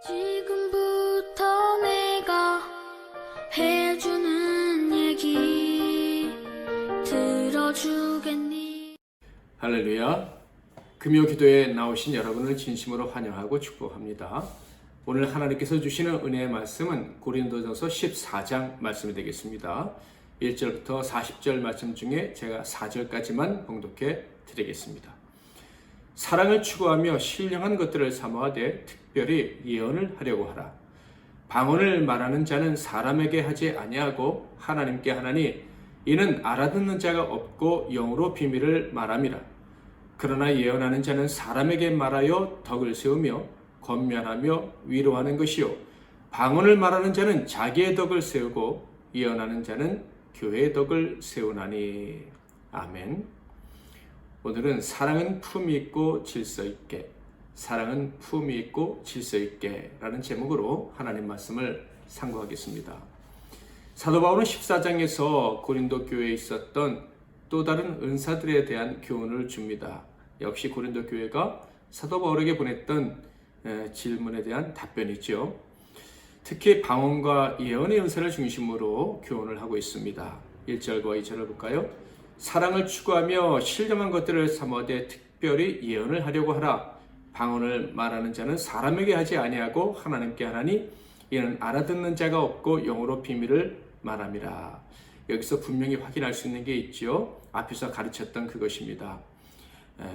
지금부터 내가 해주는 얘기 들어주겠니? 할렐루야. 금요 기도에 나오신 여러분을 진심으로 환영하고 축복합니다. 오늘 하나님께서 주시는 은혜의 말씀은 고린도전서 14장 말씀이 되겠습니다. 1절부터 40절 말씀 중에 제가 4절까지만 봉독해 드리겠습니다. 사랑을 추구하며 신령한 것들을 사모하되 특별히 예언을 하려고 하라. 방언을 말하는 자는 사람에게 하지 아니하고 하나님께 하나니 이는 알아듣는 자가 없고 영으로 비밀을 말함이라. 그러나 예언하는 자는 사람에게 말하여 덕을 세우며 권면하며 위로하는 것이요 방언을 말하는 자는 자기의 덕을 세우고 예언하는 자는 교회의 덕을 세우나니. 아멘. 오늘은 사랑은 품이 있고 질서 있게, 사랑은 품이 있고 질서 있게 라는 제목으로 하나님 말씀을 상고하겠습니다. 사도 바울은 14장에서 고린도 교회에 있었던 또 다른 은사들에 대한 교훈을 줍니다. 역시 고린도 교회가 사도 바울에게 보냈던 질문에 대한 답변이죠. 특히 방언과 예언의 은사를 중심으로 교훈을 하고 있습니다. 1절과 2절을 볼까요? 사랑을 추구하며 신령한 것들을 사모하되 특별히 예언을 하려고 하라. 방언을 말하는 자는 사람에게 하지 아니하고 하나님께 하나니 이는 알아듣는 자가 없고 영으로 비밀을 말함이라. 여기서 분명히 확인할 수 있는 게 있죠. 앞에서 가르쳤던 그것입니다.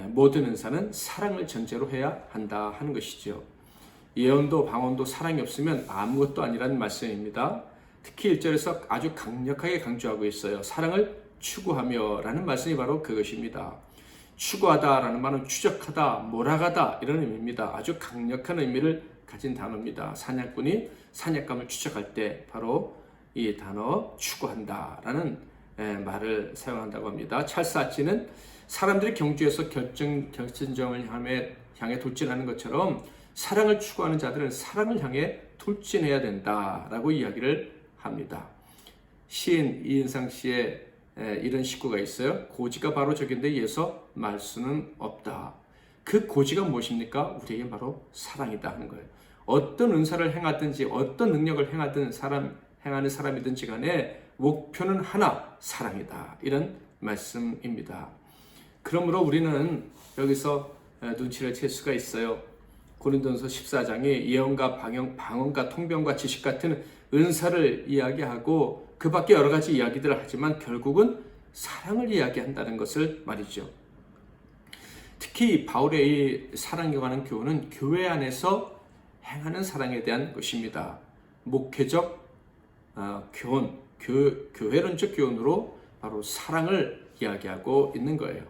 모든 은사는 사랑을 전제로 해야 한다 하는 것이죠. 예언도 방언도 사랑이 없으면 아무것도 아니라는 말씀입니다. 특히 1절에서 아주 강력하게 강조하고 있어요. 사랑을 추구하며 라는 말씀이 바로 그것입니다. 추구하다 라는 말은 추적하다, 몰아가다 이런 의미입니다. 아주 강력한 의미를 가진 단어입니다. 사냥꾼이 사냥감을 추적할 때 바로 이 단어 추구한다 라는 말을 사용한다고 합니다. 찰스 아치는 사람들이 경주에서 결정점을 향해 돌진하는 것처럼 사랑을 추구하는 자들은 사랑을 향해 돌진해야 된다라고 이야기를 합니다. 시인 이은상 씨의 이런 식구가 있어요. 고지가 바로 적인데 이에서 말수는 없다. 그 고지가 무엇입니까? 우리에게 바로 사랑이다 하는 거예요. 어떤 은사를 행하든지 어떤 능력을 행하는 사람이든지 간에 목표는 하나, 사랑이다. 이런 말씀입니다. 그러므로 우리는 여기서 눈치를 챌 수가 있어요. 고린도전서 14장이 예언과 방언과 통변과 지식 같은 은사를 이야기하고 그 밖에 여러 가지 이야기들을 하지만 결국은 사랑을 이야기한다는 것을 말이죠. 특히 바울의 이 사랑에 관한 교훈은 교회 안에서 행하는 사랑에 대한 것입니다. 목회적 교훈, 교회론적 교훈으로 바로 사랑을 이야기하고 있는 거예요.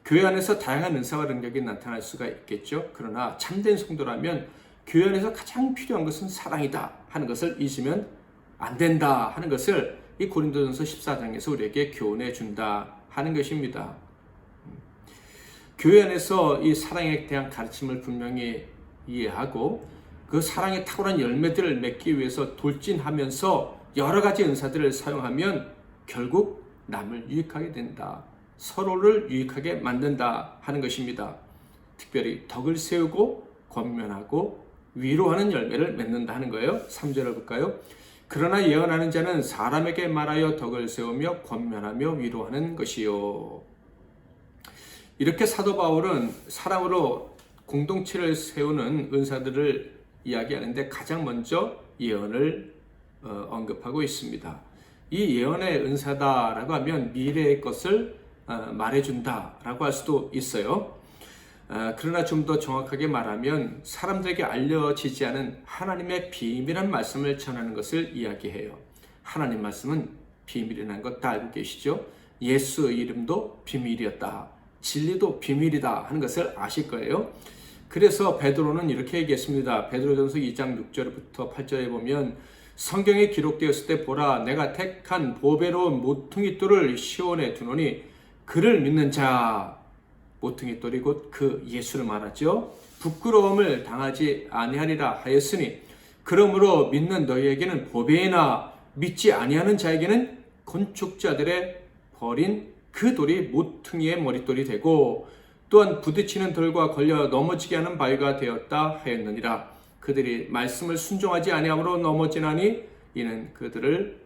교회 안에서 다양한 은사와 능력이 나타날 수가 있겠죠. 그러나 참된 성도라면 교회 안에서 가장 필요한 것은 사랑이다 하는 것을 잊으면 안 된다 하는 것을 이 고린도전서 14장에서 우리에게 교훈해 준다 하는 것입니다. 교회 안에서 이 사랑에 대한 가르침을 분명히 이해하고 그 사랑의 탁월한 열매들을 맺기 위해서 돌진하면서 여러 가지 은사들을 사용하면 결국 남을 유익하게 된다. 서로를 유익하게 만든다 하는 것입니다. 특별히 덕을 세우고 권면하고 위로하는 열매를 맺는다 하는 거예요. 3절을 볼까요? 그러나 예언하는 자는 사람에게 말하여 덕을 세우며 권면하며 위로하는 것이요. 이렇게 사도 바울은 사랑으로 공동체를 세우는 은사들을 이야기하는데 가장 먼저 예언을 언급하고 있습니다. 이 예언의 은사다라고 하면 미래의 것을 말해준다라고 할 수도 있어요. 그러나 좀 더 정확하게 말하면 사람들에게 알려지지 않은 하나님의 비밀한 말씀을 전하는 것을 이야기해요. 하나님 말씀은 비밀이라는 것 다 알고 계시죠? 예수의 이름도 비밀이었다. 진리도 비밀이다 하는 것을 아실 거예요. 그래서 베드로는 이렇게 얘기했습니다. 베드로전서 2장 6절부터 8절에 보면 성경에 기록되었을 때 보라 내가 택한 보배로운 모퉁이 돌을 시온에 두노니 그를 믿는 자, 모퉁이 돌이 곧 그 예수를 말하죠. 부끄러움을 당하지 아니하리라 하였으니 그러므로 믿는 너희에게는 보배이나 믿지 아니하는 자에게는 건축자들의 버린 그 돌이 모퉁이의 머릿돌이 되고 또한 부딪히는 돌과 걸려 넘어지게 하는 바위가 되었다 하였느니라. 그들이 말씀을 순종하지 아니함으로 넘어지나니 이는 그들을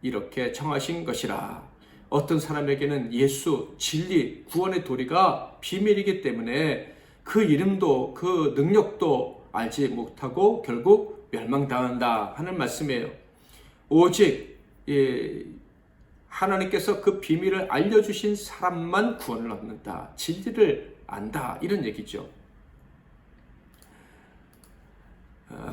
이렇게 청하신 것이라. 어떤 사람에게는 예수, 진리, 구원의 도리가 비밀이기 때문에 그 이름도 그 능력도 알지 못하고 결국 멸망당한다 하는 말씀이에요. 오직 하나님께서 그 비밀을 알려주신 사람만 구원을 얻는다. 진리를 안다. 이런 얘기죠.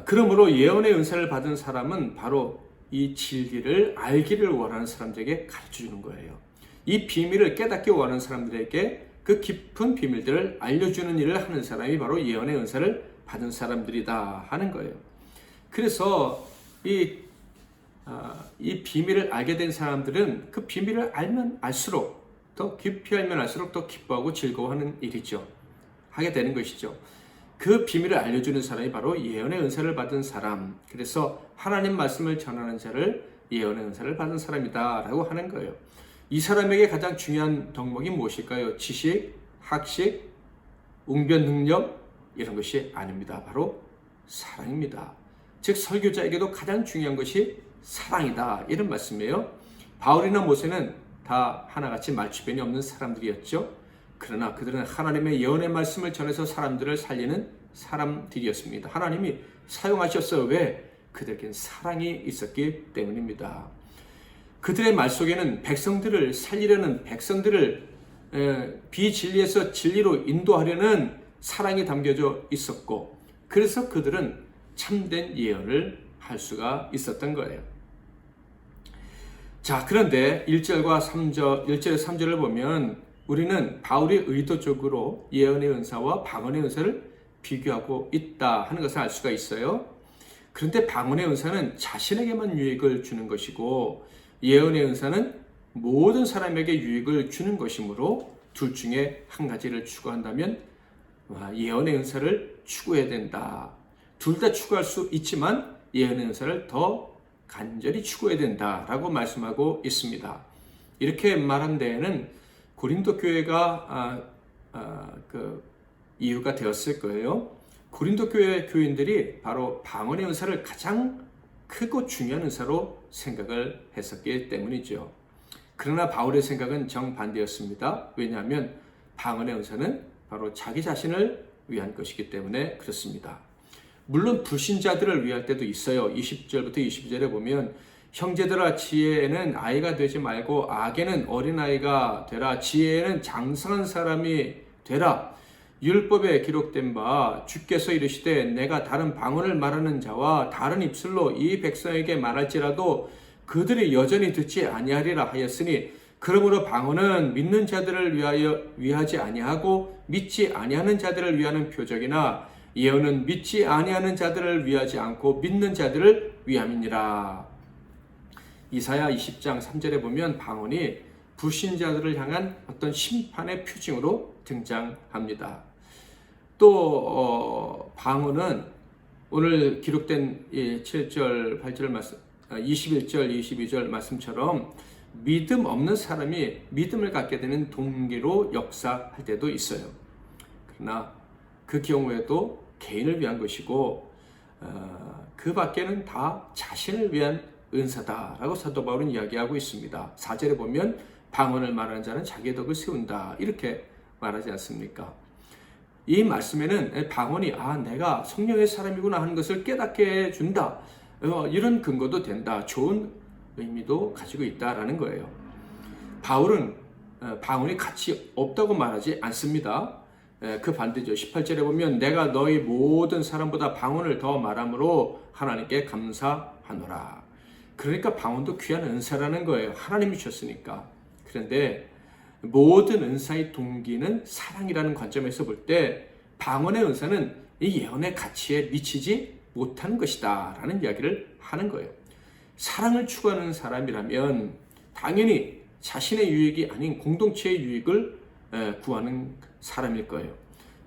그러므로 예언의 은사를 받은 사람은 바로 이 진리를 알기를 원하는 사람들에게 가르쳐주는 거예요. 이 비밀을 깨닫기 원하는 사람들에게 그 깊은 비밀들을 알려주는 일을 하는 사람이 바로 예언의 은사를 받은 사람들이다 하는 거예요. 그래서 이 비밀을 알게 된 사람들은 그 비밀을 알면 알수록 더 깊이 알면 알수록 더 기뻐하고 즐거워하는 일이죠. 하게 되는 것이죠. 그 비밀을 알려주는 사람이 바로 예언의 은사를 받은 사람. 그래서 하나님 말씀을 전하는 자를 예언의 은사를 받은 사람이다 라고 하는 거예요. 이 사람에게 가장 중요한 덕목이 무엇일까요? 지식, 학식, 웅변 능력 이런 것이 아닙니다. 바로 사랑입니다. 즉 설교자에게도 가장 중요한 것이 사랑이다 이런 말씀이에요. 바울이나 모세는 다 하나같이 말주변이 없는 사람들이었죠. 그러나 그들은 하나님의 예언의 말씀을 전해서 사람들을 살리는 사람들이었습니다. 하나님이 사용하셨어요. 왜? 그들에겐 사랑이 있었기 때문입니다. 그들의 말 속에는 백성들을 살리려는, 백성들을 비진리에서 진리로 인도하려는 사랑이 담겨져 있었고, 그래서 그들은 참된 예언을 할 수가 있었던 거예요. 자, 그런데 1절과 3절, 1절에 3절을 보면 우리는 바울이 의도적으로 예언의 은사와 방언의 은사를 비교하고 있다 하는 것을 알 수가 있어요. 그런데 방언의 은사는 자신에게만 유익을 주는 것이고 예언의 은사는 모든 사람에게 유익을 주는 것이므로 둘 중에 한 가지를 추구한다면 예언의 은사를 추구해야 된다. 둘 다 추구할 수 있지만 예언의 은사를 더 간절히 추구해야 된다라고 말씀하고 있습니다. 이렇게 말한 데에는 고린도 교회가 그 이유가 되었을 거예요. 고린도 교회 교인들이 바로 방언의 은사를 가장 크고 중요한 은사로 생각을 했었기 때문이죠. 그러나 바울의 생각은 정반대였습니다. 왜냐하면 방언의 은사는 바로 자기 자신을 위한 것이기 때문에 그렇습니다. 물론 불신자들을 위할 때도 있어요. 20절부터 22절에 보면 형제들아 지혜에는 아이가 되지 말고 악에는 어린아이가 되라. 지혜에는 장성한 사람이 되라. 율법에 기록된 바 주께서 이르시되 내가 다른 방언을 말하는 자와 다른 입술로 이 백성에게 말할지라도 그들이 여전히 듣지 아니하리라 하였으니 그러므로 방언은 믿는 자들을 위하지 아니하고 믿지 아니하는 자들을 위하는 표적이나 예언은 믿지 아니하는 자들을 위하지 않고 믿는 자들을 위함이니라. 이사야 20장 3절에 보면 방언이 불신자들을 향한 어떤 심판의 표징으로 등장합니다. 또 방언은 오늘 기록된 7절, 8절 말씀, 21절, 22절 말씀처럼 믿음 없는 사람이 믿음을 갖게 되는 동기로 역사할 때도 있어요. 그러나 그 경우에도 개인을 위한 것이고 그 밖에는 다 자신을 위한 은사다라고 사도 바울은 이야기하고 있습니다. 4절에 보면 방언을 말하는 자는 자기의 덕을 세운다 이렇게 말하지 않습니까? 이 말씀에는 방언이 내가 성령의 사람이구나 하는 것을 깨닫게 해준다 이런 근거도 된다. 좋은 의미도 가지고 있다라는 거예요. 바울은 방언이 가치 없다고 말하지 않습니다. 그 반대죠. 18절에 보면 내가 너희 모든 사람보다 방언을 더 말함으로 하나님께 감사하노라. 그러니까 방언도 귀한 은사라는 거예요. 하나님이 주셨으니까. 그런데 모든 은사의 동기는 사랑이라는 관점에서 볼 때 방언의 은사는 이 예언의 가치에 미치지 못하는 것이다 라는 이야기를 하는 거예요. 사랑을 추구하는 사람이라면 당연히 자신의 유익이 아닌 공동체의 유익을 구하는 사람일 거예요.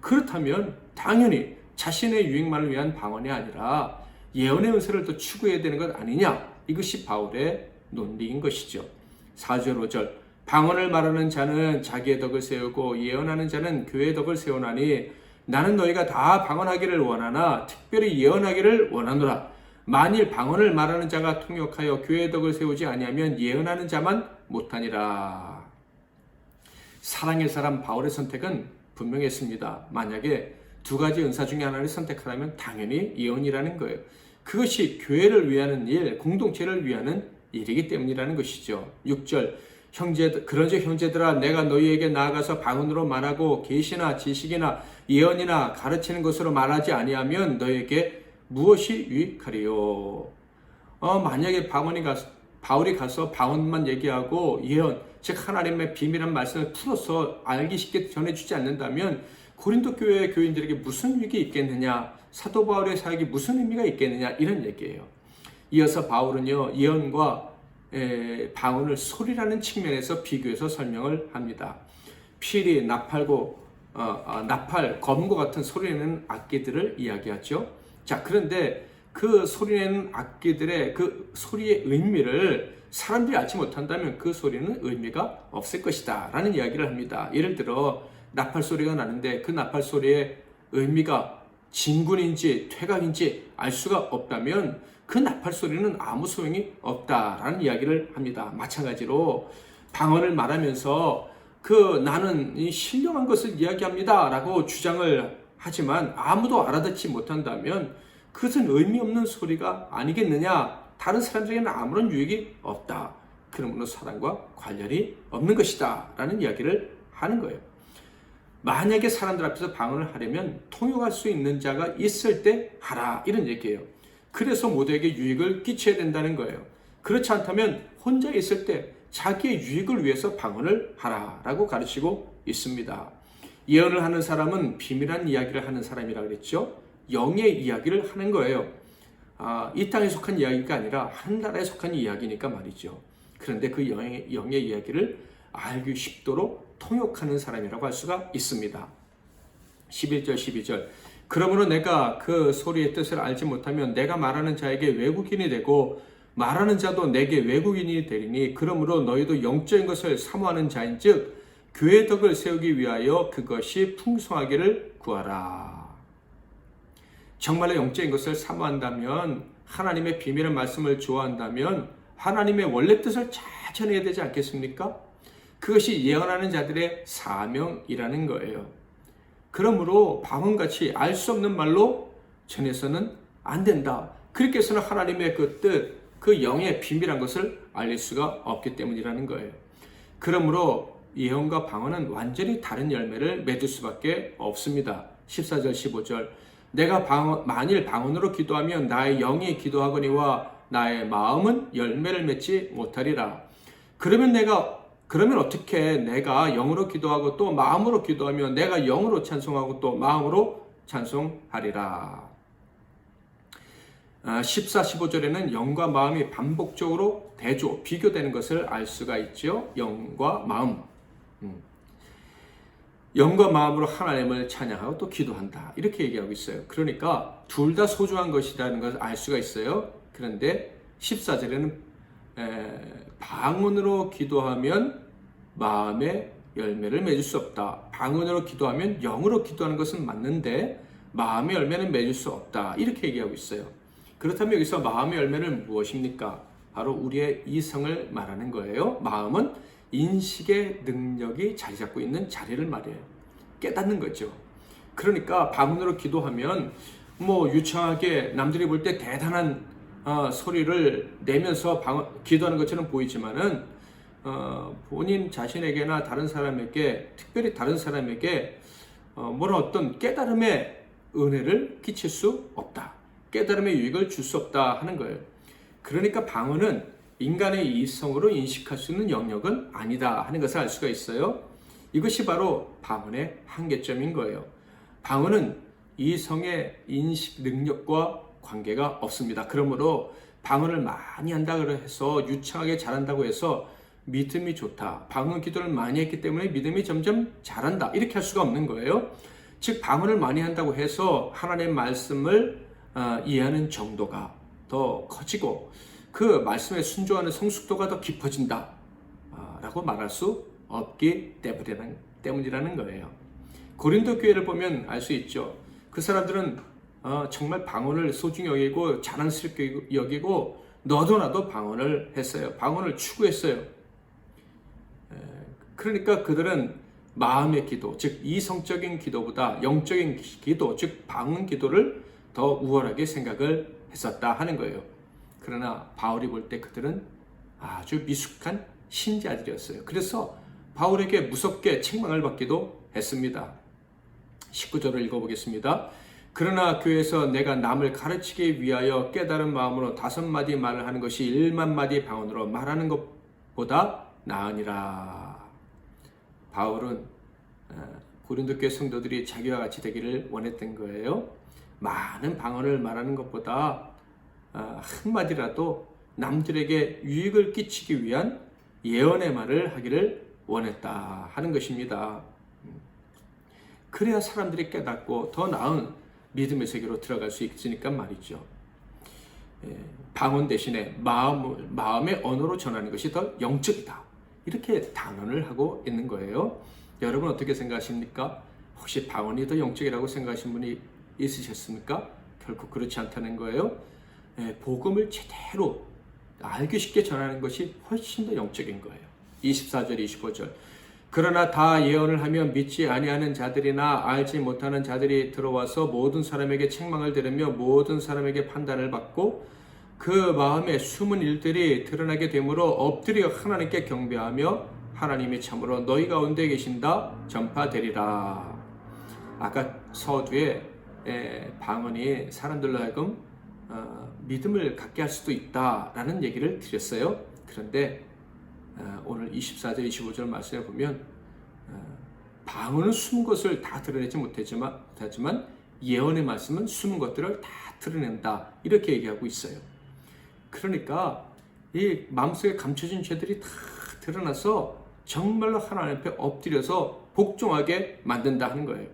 그렇다면 당연히 자신의 유익만을 위한 방언이 아니라 예언의 은사를 더 추구해야 되는 것 아니냐, 이것이 바울의 논리인 것이죠. 4절 5절 방언을 말하는 자는 자기의 덕을 세우고 예언하는 자는 교회의 덕을 세우나니 나는 너희가 다 방언하기를 원하나 특별히 예언하기를 원하노라. 만일 방언을 말하는 자가 통역하여 교회의 덕을 세우지 아니하면 예언하는 자만 못하니라. 사랑의 사람 바울의 선택은 분명했습니다. 만약에 두 가지 은사 중에 하나를 선택하라면 당연히 예언이라는 거예요. 그것이 교회를 위하는 일, 공동체를 위하는 일이기 때문이라는 것이죠. 6절 그러지 형제들아 내가 너희에게 나아가서 방언으로 말하고 계시나 지식이나 예언이나 가르치는 것으로 말하지 아니하면 너희에게 무엇이 유익하리요. 만약에 바울이 가서 방언만 얘기하고 예언, 즉 하나님의 비밀한 말씀을 풀어서 알기 쉽게 전해주지 않는다면 고린도 교회의 교인들에게 무슨 유익이 있겠느냐, 사도 바울의 사역이 무슨 의미가 있겠느냐, 이런 얘기예요. 이어서 바울은요 예언과 방언을 소리라는 측면에서 비교해서 설명을 합니다. 피리, 나팔, 검과 같은 소리내는 악기들을 이야기하죠. 자, 그런데 그 소리내는 악기들의 그 소리의 의미를 사람들이 알지 못한다면 그 소리는 의미가 없을 것이다 라는 이야기를 합니다. 예를 들어 나팔 소리가 나는데 그 나팔 소리의 의미가 진군인지 퇴각인지 알 수가 없다면 그 나팔 소리는 아무 소용이 없다라는 이야기를 합니다. 마찬가지로 방언을 말하면서 나는 이 신령한 것을 이야기합니다 라고 주장을 하지만 아무도 알아듣지 못한다면 그것은 의미 없는 소리가 아니겠느냐. 다른 사람들에게는 아무런 유익이 없다. 그러므로 사랑과 관련이 없는 것이다 라는 이야기를 하는 거예요. 만약에 사람들 앞에서 방언을 하려면 통역할 수 있는 자가 있을 때 하라, 이런 얘기예요. 그래서 모두에게 유익을 끼쳐야 된다는 거예요. 그렇지 않다면 혼자 있을 때 자기의 유익을 위해서 방언을 하라라고 가르치고 있습니다. 예언을 하는 사람은 비밀한 이야기를 하는 사람이라 그랬죠. 영의 이야기를 하는 거예요. 이 땅에 속한 이야기가 아니라 하늘나라에 속한 이야기니까 말이죠. 그런데 그 영의 이야기를 알기 쉽도록 통역하는 사람이라고 할 수가 있습니다. 11절 12절 그러므로 내가 그 소리의 뜻을 알지 못하면 내가 말하는 자에게 외국인이 되고 말하는 자도 내게 외국인이 되리니 그러므로 너희도 영적인 것을 사모하는 자인즉 교회 덕을 세우기 위하여 그것이 풍성하기를 구하라. 정말로 영적인 것을 사모한다면, 하나님의 비밀의 말씀을 좋아한다면 하나님의 원래 뜻을 잘 전해야 되지 않겠습니까? 그것이 예언하는 자들의 사명이라는 거예요. 그러므로 방언같이 알 수 없는 말로 전해서는 안 된다. 그렇게 해서는 하나님의 그 뜻, 그 영의 비밀한 것을 알릴 수가 없기 때문이라는 거예요. 그러므로 예언과 방언은 완전히 다른 열매를 맺을 수밖에 없습니다. 14절 15절 내가 만일 방언으로 기도하면 나의 영이 기도하거니와 나의 마음은 열매를 맺지 못하리라. 그러면 어떻게 내가 영으로 기도하고 또 마음으로 기도하면 내가 영으로 찬송하고 또 마음으로 찬송하리라. 14, 15절에는 영과 마음이 반복적으로 대조, 비교되는 것을 알 수가 있죠. 영과 마음. 영과 마음으로 하나님을 찬양하고 또 기도한다. 이렇게 얘기하고 있어요. 그러니까 둘 다 소중한 것이라는 것을 알 수가 있어요. 그런데 14절에는 방언으로 기도하면 마음의 열매를 맺을 수 없다. 방언으로 기도하면 영으로 기도하는 것은 맞는데 마음의 열매는 맺을 수 없다. 이렇게 얘기하고 있어요. 그렇다면 여기서 마음의 열매는 무엇입니까? 바로 우리의 이성을 말하는 거예요. 마음은 인식의 능력이 자리 잡고 있는 자리를 말해요. 깨닫는 거죠. 그러니까 방언으로 기도하면 유창하게 남들이 볼 때 대단한 소리를 내면서 기도하는 것처럼 보이지만은 본인 자신에게나 다른 사람에게, 특별히 다른 사람에게 어떤 깨달음의 은혜를 끼칠 수 없다. 깨달음의 유익을 줄 수 없다 하는 거예요. 그러니까 방언은 인간의 이성으로 인식할 수 있는 영역은 아니다 하는 것을 알 수가 있어요. 이것이 바로 방언의 한계점인 거예요. 방언은 이성의 인식 능력과 관계가 없습니다. 그러므로 방언을 많이 한다고 해서 유창하게 잘한다고 해서 믿음이 좋다. 방언 기도를 많이 했기 때문에 믿음이 점점 잘한다. 이렇게 할 수가 없는 거예요. 즉 방언을 많이 한다고 해서 하나님의 말씀을 이해하는 정도가 더 커지고 그 말씀에 순종하는 성숙도가 더 깊어진다 라고 말할 수 없기 때문이라는 거예요. 고린도 교회를 보면 알 수 있죠. 그 사람들은 정말 방언을 소중히 여기고 자랑스럽게 여기고 너도 나도 방언을 했어요. 방언을 추구했어요. 그러니까 그들은 마음의 기도, 즉 이성적인 기도보다 영적인 기도, 즉 방언 기도를 더 우월하게 생각을 했었다 하는 거예요. 그러나 바울이 볼 때 그들은 아주 미숙한 신자들이었어요. 그래서 바울에게 무섭게 책망을 받기도 했습니다. 19절을 읽어보겠습니다. 그러나 교회에서 내가 남을 가르치기 위하여 깨달은 마음으로 5마디 말을 하는 것이 1만 마디 방언으로 말하는 것보다 나으니라. 바울은 고린도 교회 성도들이 자기와 같이 되기를 원했던 거예요. 많은 방언을 말하는 것보다 한마디라도 남들에게 유익을 끼치기 위한 예언의 말을 하기를 원했다 하는 것입니다. 그래야 사람들이 깨닫고 더 나은 믿음의 세계로 들어갈 수 있으니까 말이죠. 방언 대신에 마음의 언어로 전하는 것이 더 영적이다. 이렇게 단언을 하고 있는 거예요. 여러분 어떻게 생각하십니까? 혹시 방언이 더 영적이라고 생각하시는 분이 있으셨습니까? 결코 그렇지 않다는 거예요. 복음을 제대로 알기 쉽게 전하는 것이 훨씬 더 영적인 거예요. 24절, 25절. 그러나 다 예언을 하면 믿지 아니하는 자들이나 알지 못하는 자들이 들어와서 모든 사람에게 책망을 들으며 모든 사람에게 판단을 받고 그 마음에 숨은 일들이 드러나게 되므로 엎드려 하나님께 경배하며 하나님이 참으로 너희 가운데 계신다 전파되리라. 아까 서두에 방언이 사람들로 하여금 믿음을 갖게 할 수도 있다라는 얘기를 드렸어요. 그런데 오늘 24절, 25절 말씀에 보면 방언은 숨은 것을 다 드러내지 못하지만 예언의 말씀은 숨은 것들을 다 드러낸다. 이렇게 얘기하고 있어요. 그러니까 이 마음속에 감춰진 죄들이 다 드러나서 정말로 하나님 앞에 엎드려서 복종하게 만든다 하는 거예요.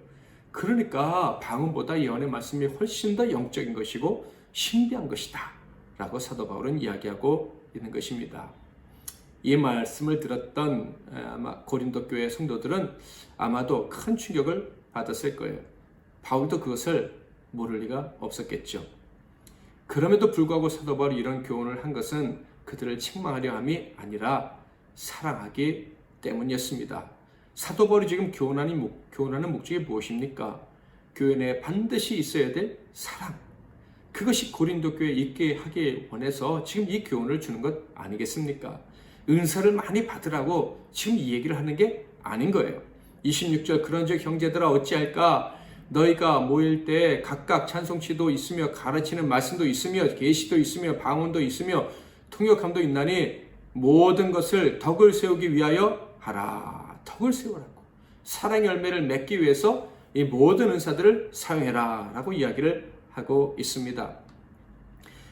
그러니까 방언보다 예언의 말씀이 훨씬 더 영적인 것이고 신비한 것이다 라고 사도 바울은 이야기하고 있는 것입니다. 이 말씀을 들었던 아마 고린도 교회 성도들은 아마도 큰 충격을 받았을 거예요. 바울도 그것을 모를 리가 없었겠죠. 그럼에도 불구하고 사도 바울이 이런 교훈을 한 것은 그들을 책망하려 함이 아니라 사랑하기 때문이었습니다. 사도 바울이 지금 교훈하는 목적이 무엇입니까? 교회 내에 반드시 있어야 될 사랑. 그것이 고린도 교회에 있게 하기 원해서 지금 이 교훈을 주는 것 아니겠습니까? 은사를 많이 받으라고 지금 이 얘기를 하는 게 아닌 거예요. 26절 그런즉 형제들아 어찌할까? 너희가 모일 때 각각 찬송치도 있으며 가르치는 말씀도 있으며 계시도 있으며 방언도 있으며 통역함도 있나니 모든 것을 덕을 세우기 위하여 하라. 덕을 세우라고. 사랑의 열매를 맺기 위해서 이 모든 은사들을 사용해라 라고 이야기를 하고 있습니다.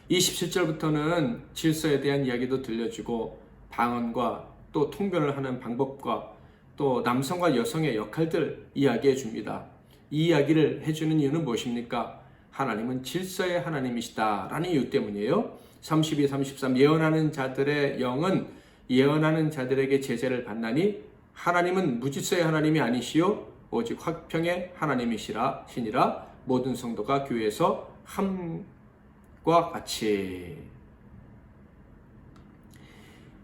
27절부터는 질서에 대한 이야기도 들려주고 방언과 또 통변을 하는 방법과 또 남성과 여성의 역할들 이야기해 줍니다. 이 이야기를 해주는 이유는 무엇입니까? 하나님은 질서의 하나님이시다 라는 이유 때문이에요. 32, 33 예언하는 자들의 영은 예언하는 자들에게 제재를 받나니 하나님은 무질서의 하나님이 아니시요 오직 화평의 하나님이시라 시니라. 모든 성도가 교회에서 함과 같이.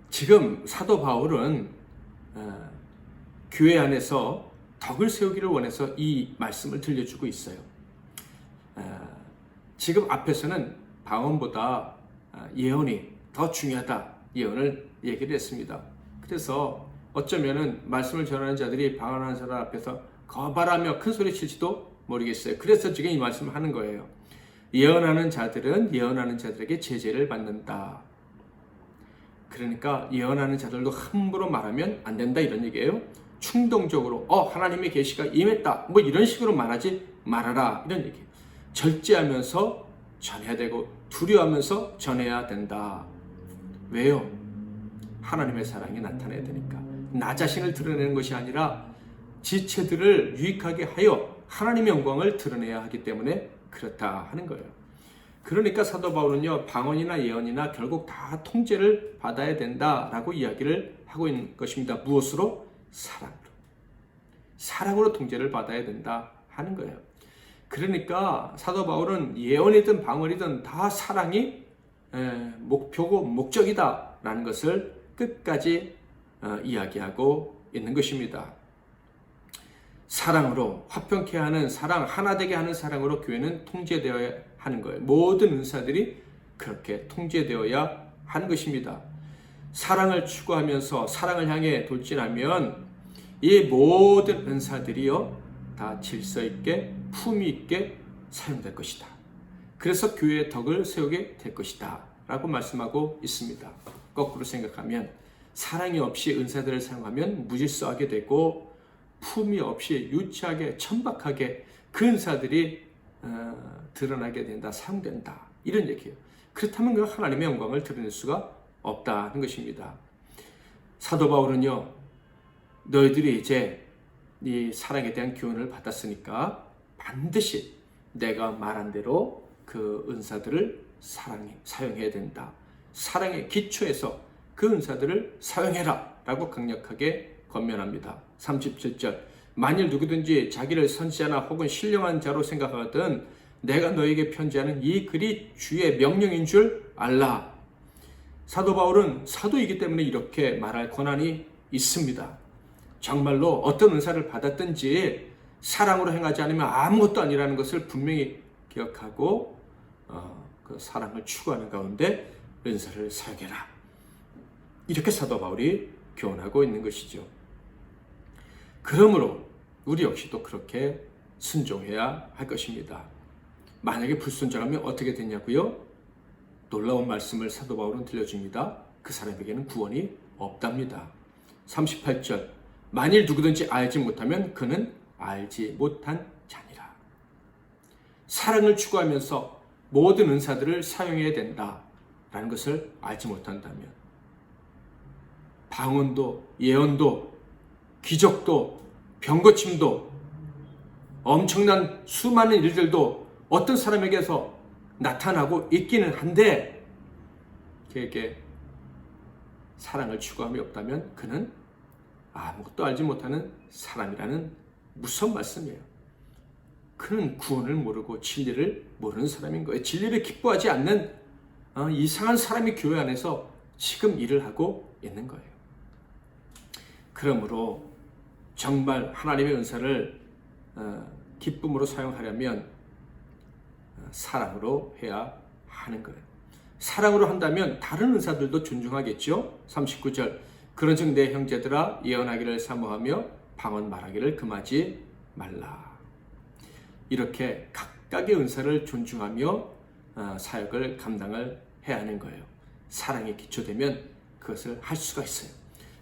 지금 사도 바울은 교회 안에서 덕을 세우기를 원해서 이 말씀을 들려주고 있어요. 지금 앞에서는 방언보다 예언이 더 중요하다. 예언을 얘기를 했습니다. 그래서 어쩌면은 말씀을 전하는 자들이 방언하는 사람 앞에서 거발하며 큰 소리 칠지도 모르겠어요. 그래서 지금 이 말씀을 하는 거예요. 예언하는 자들은 예언하는 자들에게 제재를 받는다. 그러니까 예언하는 자들도 함부로 말하면 안 된다 이런 얘기예요. 충동적으로 하나님의 계시가 임했다 뭐 이런 식으로 말하지 말아라 이런 얘기예요. 절제하면서 전해야 되고 두려워하면서 전해야 된다. 왜요? 하나님의 사랑이 나타나야 되니까. 나 자신을 드러내는 것이 아니라 지체들을 유익하게 하여 하나님의 영광을 드러내야 하기 때문에 그렇다 하는 거예요. 그러니까 사도 바울은요, 방언이나 예언이나 결국 다 통제를 받아야 된다라고 이야기를 하고 있는 것입니다. 무엇으로? 사랑으로. 사랑으로 통제를 받아야 된다 하는 거예요. 그러니까 사도 바울은 예언이든 방언이든 다 사랑이 목표고 목적이다라는 것을 끝까지 이야기하고 있는 것입니다. 사랑으로 화평케 하는 사랑, 하나 되게 하는 사랑으로 교회는 통제되어야 하는 거예요. 모든 은사들이 그렇게 통제되어야 하는 것입니다. 사랑을 추구하면서 사랑을 향해 돌진하면 이 모든 은사들이요 다 질서 있게 품위 있게 사용될 것이다. 그래서 교회의 덕을 세우게 될 것이다 라고 말씀하고 있습니다. 거꾸로 생각하면 사랑이 없이 은사들을 사용하면 무질서하게 되고 품위 없이 유치하게 천박하게 그 은사들이 드러나게 된다, 사용된다 이런 얘기예요. 그렇다면 그 하나님의 영광을 드러낼 수가 없다는 것입니다. 사도 바울은요, 너희들이 이제 이 사랑에 대한 교훈을 받았으니까 반드시 내가 말한 대로 그 은사들을 사용해야 된다. 사랑의 기초에서 그 은사들을 사용해라 라고 강력하게 권면합니다. 37절 만일 누구든지 자기를 선지자나 혹은 신령한 자로 생각하거든 내가 너에게 편지하는 이 글이 주의 명령인 줄 알라. 사도 바울은 사도이기 때문에 이렇게 말할 권한이 있습니다. 정말로 어떤 은사를 받았든지 사랑으로 행하지 않으면 아무것도 아니라는 것을 분명히 기억하고 그 사랑을 추구하는 가운데 은사를 사용해라. 이렇게 사도 바울이 교훈하고 있는 것이죠. 그러므로 우리 역시도 그렇게 순종해야 할 것입니다. 만약에 불순종하면 어떻게 되냐고요? 놀라운 말씀을 사도 바울은 들려줍니다. 그 사람에게는 구원이 없답니다. 38절 만일 누구든지 알지 못하면 그는 알지 못한 자니라. 사랑을 추구하면서 모든 은사들을 사용해야 된다라는 것을 알지 못한다면 방언도 예언도 기적도 병고침도 엄청난 수많은 일들도 어떤 사람에게서 나타나고 있기는 한데 그에게 사랑을 추구함이 없다면 그는 아무것도 알지 못하는 사람이라는 무서운 말씀이에요. 그는 구원을 모르고 진리를 모르는 사람인 거예요. 진리를 기뻐하지 않는 이상한 사람이 교회 안에서 지금 일을 하고 있는 거예요. 그러므로 정말 하나님의 은사를 기쁨으로 사용하려면 사랑으로 해야 하는 거예요. 사랑으로 한다면 다른 은사들도 존중하겠죠. 39절 그런즉 내 형제들아 예언하기를 사모하며 방언 말하기를 금하지 말라. 이렇게 각각의 은사를 존중하며 사역을 감당을 해야 하는 거예요. 사랑이 기초되면 그것을 할 수가 있어요.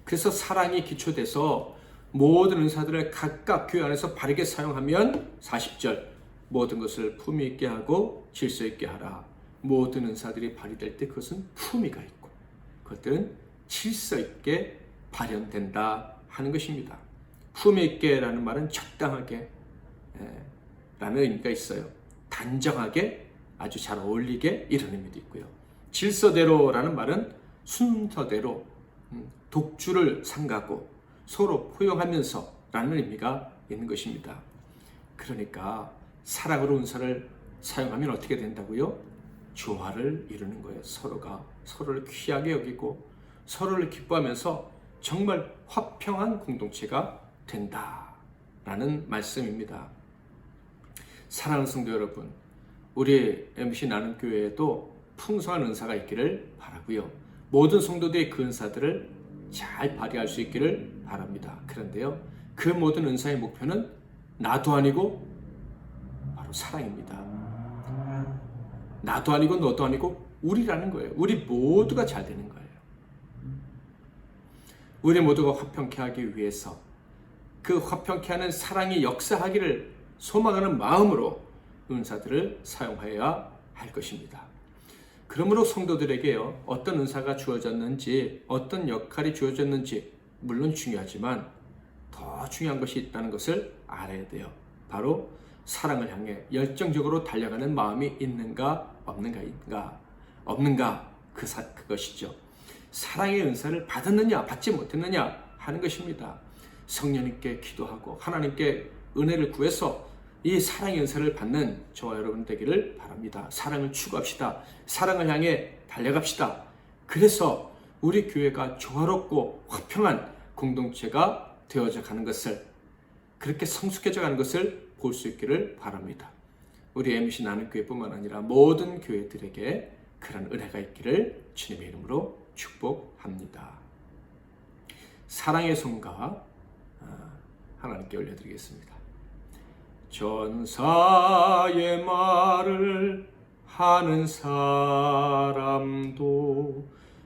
그래서 사랑이 기초돼서 모든 은사들을 각각 교회 안에서 바르게 사용하면 40절 모든 것을 품위 있게 하고 질서 있게 하라. 모든 은사들이 발휘될 때 그것은 품위가 있고 그것들은 질서 있게 발현된다 하는 것입니다. 품위 있게라는 말은 적당하게 라는 의미가 있어요. 단정하게 아주 잘 어울리게 이런 의미도 있고요. 질서대로라는 말은 순서대로 독주를 삼가고 서로 포용하면서 라는 의미가 있는 것입니다. 그러니까 사랑으로 은사를 사용하면 어떻게 된다고요? 조화를 이루는 거예요. 서로가 서로를 귀하게 여기고 서로를 기뻐하면서 정말 화평한 공동체가 된다라는 말씀입니다. 사랑하는 성도 여러분, 우리 MC 나눔 교회에도 풍성한 은사가 있기를 바라고요. 모든 성도들이 그 은사들을 잘 발휘할 수 있기를 바랍니다. 그런데요, 그 모든 은사의 목표는 나도 아니고 바로 사랑입니다. 나도 아니고 너도 아니고 우리라는 거예요. 우리 모두가 잘 되는 거예요. 우리 모두가 화평케 하기 위해서 그 화평케 하는 사랑이 역사하기를 소망하는 마음으로 은사들을 사용하여야 할 것입니다. 그러므로 성도들에게요, 어떤 은사가 주어졌는지, 어떤 역할이 주어졌는지 물론 중요하지만 더 중요한 것이 있다는 것을 알아야 돼요. 바로 사랑을 향해 열정적으로 달려가는 마음이 있는가 없는가 그것이죠. 사랑의 은사를 받았느냐 받지 못했느냐 하는 것입니다. 성령님께 기도하고 하나님께 은혜를 구해서 이 사랑의 은사를 받는 저와 여러분 되기를 바랍니다. 사랑을 추구합시다. 사랑을 향해 달려갑시다. 그래서 우리 교회가 조화롭고 화평한 공동체가 되어져 가는 것을, 그렇게 성숙해져 가는 것을 볼 수 있기를 바랍니다. 우리 MBC 나눔교회뿐만 아니라 모든 교회들에게 그런 은혜가 있기를 주님의 이름으로 축복합니다. 사랑의 son가 하나님께 올려드리겠습니다. 전사의 말을 하는 사람도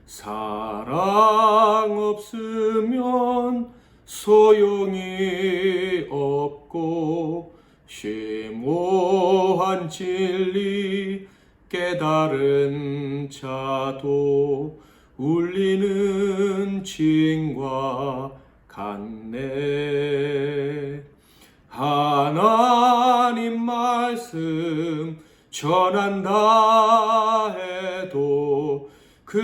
사랑 없으면 소용이 없고, 심오한 진리 깨달은 자도 울리는 징과 같네. 하나님 말씀 전한다 해도 그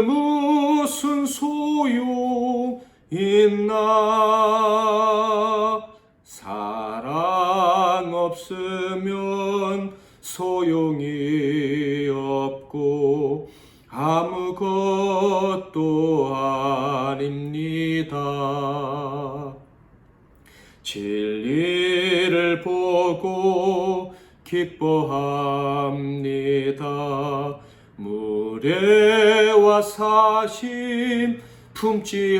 무슨 소용 있나. 사랑 없으면 소용이 없고 아무것도 아닙니다. 진리를 보고 기뻐합니다. 무례와 사심 품지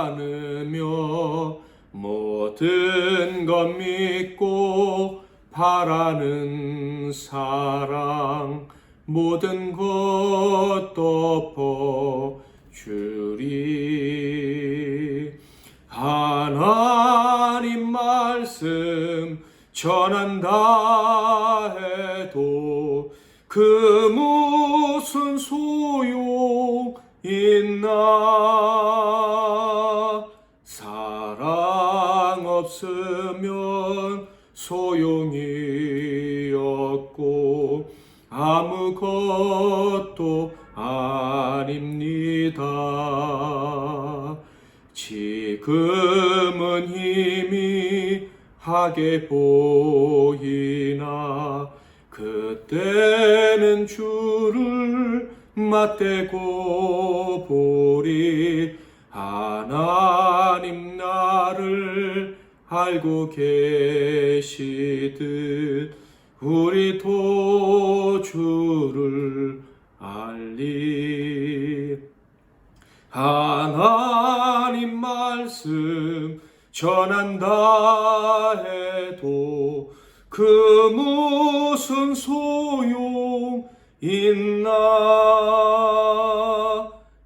않으며 모든 것 믿고 바라는 사랑 모든 것 덮어주리. 하나님 말씀 전한다 해도 그 무슨 소용 있나. 사랑 없으면 소용이 없고 아무것도 아닙니다. 지금은 희미하게 보이나 그때는 주를 맞대고 보리. 하나님 나를 알고 계시듯 우리도 주를 알리. 하나님 말씀 전한다 해도 그 무슨 소용 있나.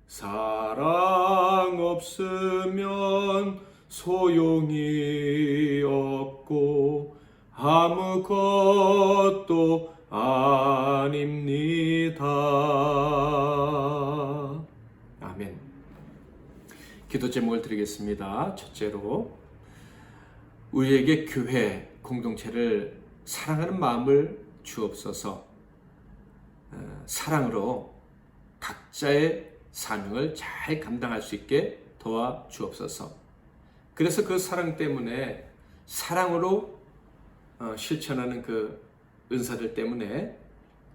사랑 없으면 소용이 없고 아무것도 아닙니다. 아멘. 기도 제목을 드리겠습니다. 첫째로, 우리에게 교회 공동체를 사랑하는 마음을 주옵소서. 사랑으로 각자의 사명을 잘 감당할 수 있게 도와주옵소서. 그래서 그 사랑 때문에, 사랑으로 실천하는 그 은사들 때문에,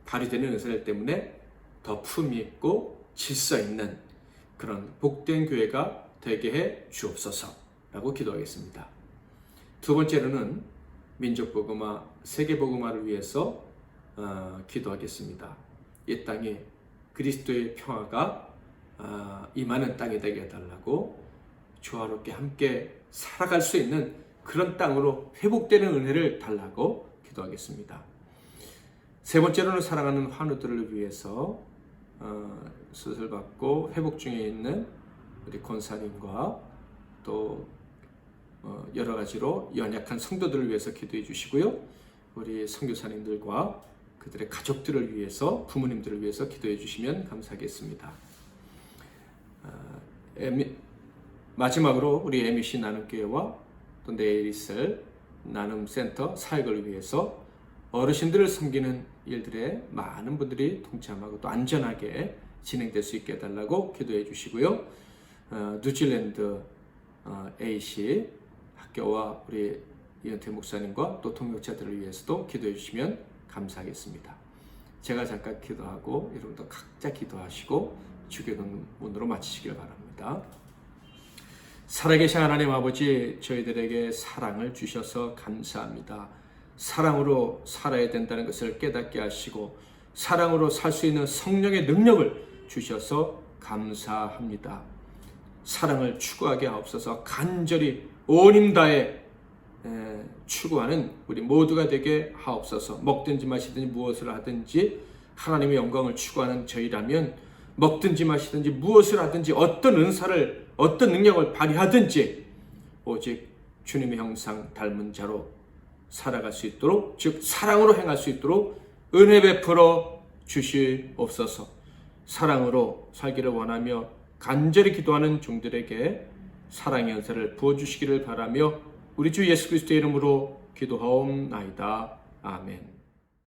발휘되는 은사들 때문에 더 품위 있고 질서 있는 그런 복된 교회가 되게 해 주옵소서 라고 기도하겠습니다. 두 번째로는 민족복음화, 세계복음화를 위해서 기도하겠습니다. 이 땅에 그리스도의 평화가 임하는 땅이 되게 해달라고, 조화롭게 함께 살아갈 수 있는 그런 땅으로 회복되는 은혜를 달라고 기도하겠습니다. 세 번째로는 사랑하는 환우들을 위해서 수술받고 회복 중에 있는 우리 권사님과 또 여러 가지로 연약한 성도들을 위해서 기도해 주시고요. 우리 선교사님들과 그들의 가족들을 위해서, 부모님들을 위해서 기도해 주시면 감사하겠습니다. 마지막으로 우리 MBC 나눔교회와 또 내일 있을 나눔센터 사역을 위해서 어르신들을 섬기는 일들에 많은 분들이 동참하고 또 안전하게 진행될 수 있게 해달라고 기도해 주시고요. 뉴질랜드 A씨 학교와 우리 이현태 목사님과 또 동역자들을 위해서도 기도해 주시면 감사하겠습니다. 제가 잠깐 기도하고 여러분도 각자 기도하시고 주기도문으로 마치시길 바랍니다. 살아계신 하나님 아버지, 저희들에게 사랑을 주셔서 감사합니다. 사랑으로 살아야 된다는 것을 깨닫게 하시고 사랑으로 살 수 있는 성령의 능력을 주셔서 감사합니다. 사랑을 추구하게 하옵소서. 간절히 온 힘 다해 추구하는 우리 모두가 되게 하옵소서. 먹든지 마시든지 무엇을 하든지 하나님의 영광을 추구하는 저희라면 먹든지 마시든지 무엇을 하든지 어떤 은사를 어떤 능력을 발휘하든지 오직 주님의 형상 닮은 자로 살아갈 수 있도록, 즉 사랑으로 행할 수 있도록 은혜 베풀어 주시옵소서. 사랑으로 살기를 원하며 간절히 기도하는 종들에게 사랑의 은사를 부어주시기를 바라며 우리 주 예수 그리스도의 이름으로 기도하옵나이다. 아멘.